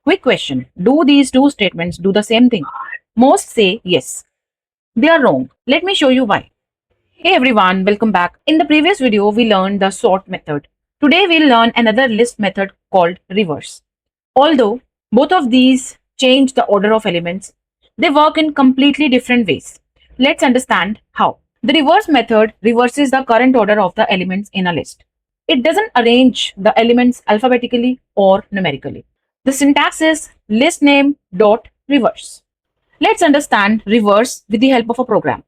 Quick question. Do these two statements do the same thing? Most say yes. They are wrong. Let me show you why. Hey everyone, welcome back. In the previous video, we learned the sort method. Today we'll learn another list method called reverse. Although both of these change the order of elements, they work in completely different ways. Let's understand how. The reverse method reverses the current order of the elements in a list. It doesn't arrange the elements alphabetically or numerically. The syntax is list name dot reverse. Let's understand reverse with the help of a program.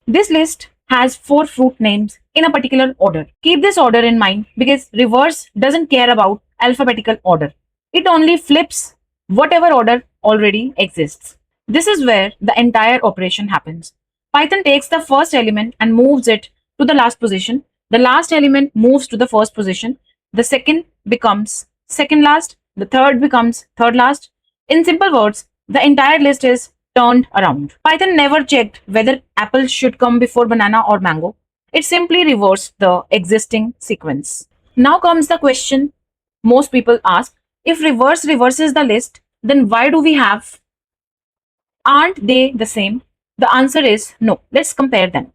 This list has 4 fruit names in a particular order. Keep this order in mind because reverse doesn't care about alphabetical order. It only flips whatever order already exists. This is where the entire operation happens. Python takes the first element and moves it to the last position. The last element moves to the first position. The second becomes second last. The third becomes third last. In simple words, the entire list is turned around. Python never checked whether apple should come before banana or mango. It simply reversed the existing sequence. Now comes the question most people ask, if reverse reverses the list, then why do we have? Aren't they the same? The answer is no. Let's compare them.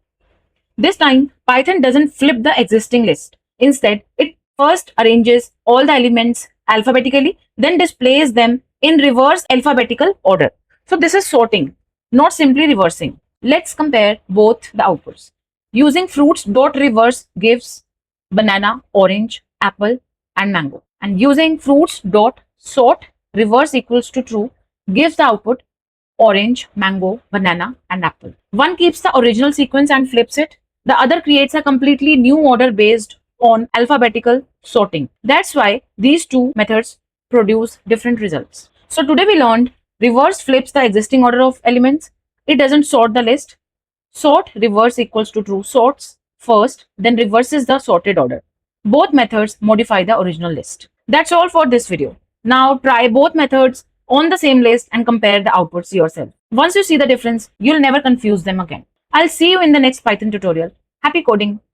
This time, Python doesn't flip the existing list. Instead, it first arranges all the elements alphabetically, then displays them in reverse alphabetical order. So this is sorting, not simply reversing. Let's compare both the outputs. Using fruits dot reverse gives banana, orange, apple, and mango. And using fruits dot sort reverse equals to true gives the output orange, mango, banana, and apple. One keeps the original sequence and flips it. The other creates a completely new order based on alphabetical sorting. That's why these two methods produce different results. So today we learned reverse flips the existing order of elements. It doesn't sort the list. Sort reverse equals to true sorts first, then reverses the sorted order. Both methods modify the original list. That's all for this video. Now try both methods on the same list and compare the outputs yourself. Once you see the difference, you'll never confuse them again. I'll see you in the next Python tutorial. Happy coding!